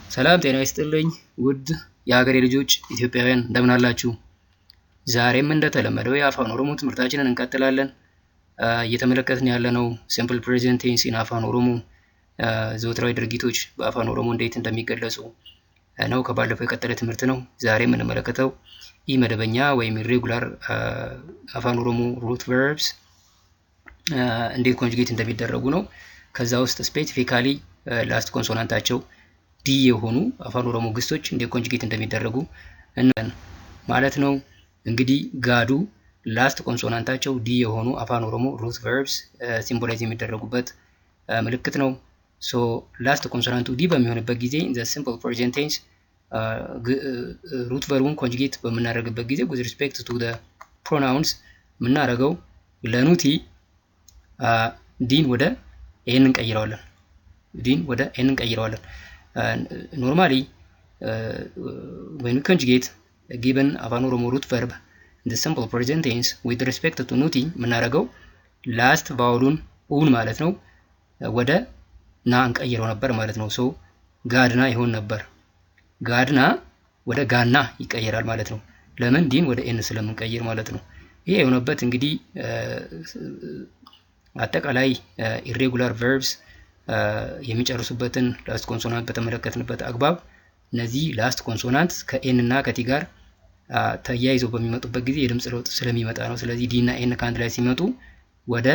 ሰላም ጤና ይስጥልኝ ውድ የሀገሬ ልጆች ኢትዮጵያውያን እንደምን አላችሁ? ዛሬም እንደተለመደው የአፋን ኦሮሞ ትምህርታችንን እንቀጥላለን። እየተመለከትን ያለነው ሲምፕል ፕሬዘንት ቴንስ ኢን አፋን ኦሮሞ ዘወትራዊ ድርጊቶች በአፋን ኦሮሞ እንዴት እንደሚገለጹ ነው። ከባለፈው የቀጠለ ትምህርት ነው። ዛሬ የምንመለከተው ኢ መደበኛ ወይም ኢሬጉላር አፋን ኦሮሞ ሩት ቨርብስ እንዴት ኮንጁጌት እንደሚደረጉ ነው። ከዛ ውስጥ ስፔሲፊካሊ ላስት ኮንሶናንታቸው ዲ የሆኑ አፋን ኦሮሞ ግሶች እንዴት ኮንጁጌት እንደሚደረጉ ማለት ነው። እንግዲህ ጋዱ ላስት ኮንሶናንታቸው ዲ የሆኑ አፋን ኦሮሞ ሩት ቨርብስ ሲምቦላይዝ የሚደረጉበት ምልክት ነው። ሶ ላስት ኮንሶናንቱ ዲ በሚሆንበት ጊዜ ዘ ሲምፕል ፕሬዘንት ቴንስ ሩት ቨርቡን ኮንጁጌት በምናደርግበት ጊዜ with respect to the pronouns የምናደርገው ለኑቲ ዲን ወደ ኤን እንቀይረዋለን። Normally when we conjugate a given አፋን ኦሮሞ root verb in the simple present tense with respect to ኑቲ የምናደርገው ላስት ቫውሉን ኡን ማለት ነው ወደ ና እንቀይረው ነበር ማለት ነው። ሶ ጋድና ይሆን ነበር። ጋድና ወደ ጋና ይቀየራል ማለት ነው። ለምን? ዲን ወደ ኤን ስለምንቀይር ማለት ነው። ይሄ የሆነበት እንግዲህ አጠቃላይ ኢሬጉላር ቨርብስ የሚጨርሱበትን ላስት ኮንሶናንት በተመለከትንበት አግባብ እነዚህ ላስት ኮንሶናንት ከኤን እና ከቲ ጋር ተያይዘው በሚመጡበት ጊዜ የድምጽ ለውጥ ስለሚመጣ ነው። ስለዚህ ዲ እና ኤን ከአንድ ላይ ሲመጡ ወደ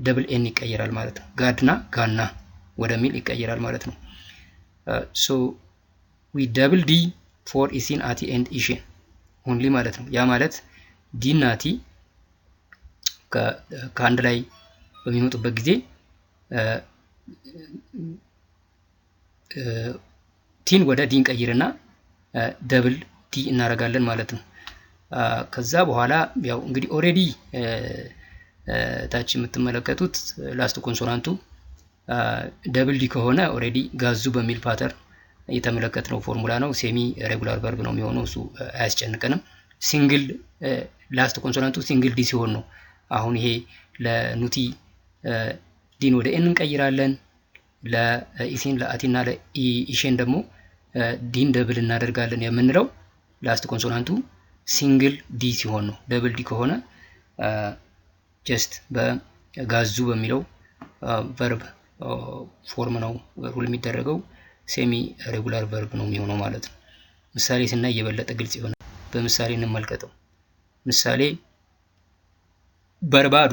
ደብል ኤን ይቀየራል ማለት ነው። ጋድና ጋና ወደሚል ይቀየራል ማለት ነው። ሶ ዊ ደብል ዲ ፎር ኢሲን አቲ ኤንድ ኢሼን ኦንሊ ማለት ነው። ያ ማለት ዲ እና ቲ ከአንድ ላይ በሚመጡበት ጊዜ ቲን ወደ ዲን ቀይርና ደብል ዲ እናደርጋለን ማለት ነው። ከዛ በኋላ ያው እንግዲህ ኦሬዲ ታች የምትመለከቱት ላስት ኮንሶናንቱ ደብል ዲ ከሆነ ኦሬዲ ጋዙ በሚል ፓተርን የተመለከትነው ፎርሙላ ነው። ሴሚ ሬጉላር ቨርብ ነው የሚሆነው። እሱ አያስጨንቀንም። ሲንግል ላስት ኮንሶናንቱ ሲንግል ዲ ሲሆን ነው አሁን ይሄ ለኑቲ ዲን ወደ ኤን እንቀይራለን። ለኢሲን ለአቲና ለኢሼን ደግሞ ዲን ደብል እናደርጋለን የምንለው ላስት ኮንሶናንቱ ሲንግል ዲ ሲሆን ነው። ደብል ዲ ከሆነ ጀስት በጋዙ በሚለው ቨርብ ፎርም ነው ሩል የሚደረገው። ሴሚ ሬጉላር ቨርብ ነው የሚሆነው ማለት ነው። ምሳሌ ስናይ የበለጠ ግልጽ ይሆናል። በምሳሌ እንመልከተው። ምሳሌ በርባዱ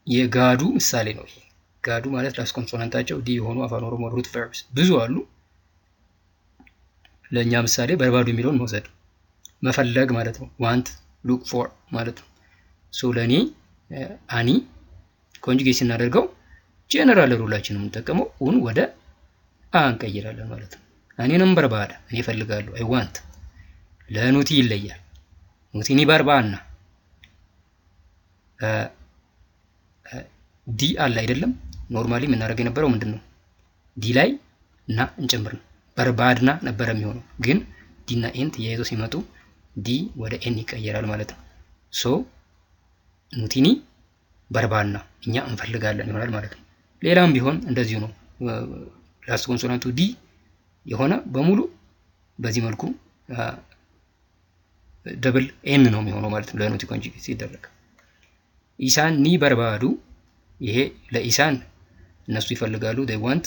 የጋዱ ምሳሌ ነው። ይሄ ጋዱ ማለት ላስት ኮንሶናንታቸው ዲ የሆኑ አፋን ኦሮሞ ሩት ቨርብስ ብዙ አሉ። ለኛ ምሳሌ በርባዱ የሚለውን መውሰድ መፈለግ ማለት ነው። ዋንት ሉክ ፎር ማለት ነው። ሶ ለኔ አኒ ኮንጁጌት ስናደርገው ጀነራል ሩላችን የምንጠቀመው ኡን ወደ አ እንቀይራለን ማለት ነው። እኔንም በርባዳ እኔ እፈልጋለሁ አይ ዋንት። ለኑቲ ይለያል። ኑቲኒ በርባና ዲ አለ አይደለም። ኖርማሊ የምናደርግ የነበረው ምንድነው? ዲ ላይ እና እንጨምር ነው። በርባድና ነበር የሚሆነው። ግን ዲ እና ኤን ተያይዘው ሲመጡ ዲ ወደ ኤን ይቀየራል ማለት ነው። ሶ ኑቲኒ በርባድና እኛ እንፈልጋለን ይሆናል ማለት ነው። ሌላም ቢሆን እንደዚሁ ነው። ላስት ኮንሶናንቱ ዲ የሆነ በሙሉ በዚህ መልኩ ደብል ኤን ነው የሚሆነው ማለት ነው ለኑቲ ኮንጁጌት ሲደረግ። ኢሳን ኒ በርባዱ ይሄ ለኢሳን እነሱ ይፈልጋሉ they want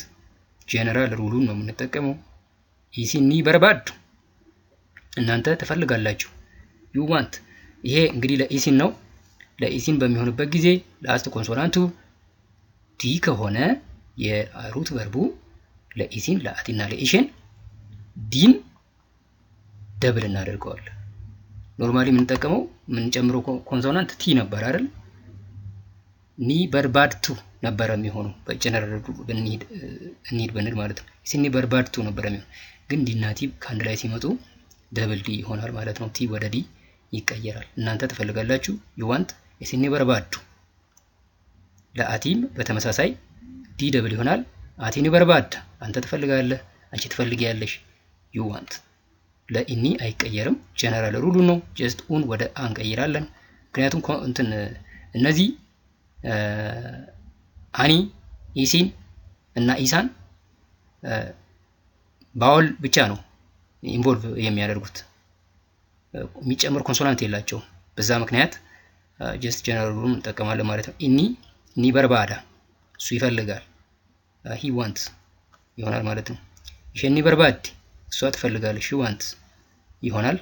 ጀነራል ሩሉን ነው የምንጠቀመው። ኢሲን ኒ በርባዱ እናንተ ትፈልጋላችሁ you want። ይሄ እንግዲህ ለኢሲን ነው። ለኢሲን በሚሆንበት ጊዜ ላስት ኮንሶናንቱ ዲ ከሆነ የሩት ቨርቡ ለኢሲን ለአቲና ለኢሼን ዲን ደብል እናደርገዋለን። ኖርማሊ የምንጠቀመው የምንጨምረው ኮንሶናንት ቲ ነበር አይደል? ኒ በርባድቱ ነበር የሚሆነው በጀነራል ብንሄድ ብንል ማለት ነው። ሲኒ በርባድቱ ነበር የሚሆነው። ግን ዲ እና ቲ ከአንድ ላይ ሲመጡ ደብል ዲ ይሆናል ማለት ነው። ቲ ወደ ዲ ይቀየራል። እናንተ ትፈልጋላችሁ you want ሲኒ በርባዱ። ለአቲም በተመሳሳይ ዲ ደብል ይሆናል። አቲኒ በርባድ አንተ ትፈልጋለህ፣ አንቺ ትፈልጊያለሽ you want። ለኢኒ አይቀየርም። ጀነራል ሩሉ ነው። ጀስት ኡን ወደ አ እንቀይራለን። ምክንያቱም እንትን እነዚህ አኒ ኢሲን እና ኢሳን ባውል ብቻ ነው ኢንቮልቭ የሚያደርጉት፣ የሚጨምር ኮንሶናንት የላቸውም። በዛ ምክንያት ጀስት ጀነራል ሩሉን እንጠቀማለን ማለት ነው። ኢኒ በርባዳ እሱ ይፈልጋል፣ ሂ ዋንትስ ይሆናል ማለት ነው። ኢሸኒ በርባዲ እሷ ትፈልጋለች፣ ሺ ዋንትስ ይሆናል።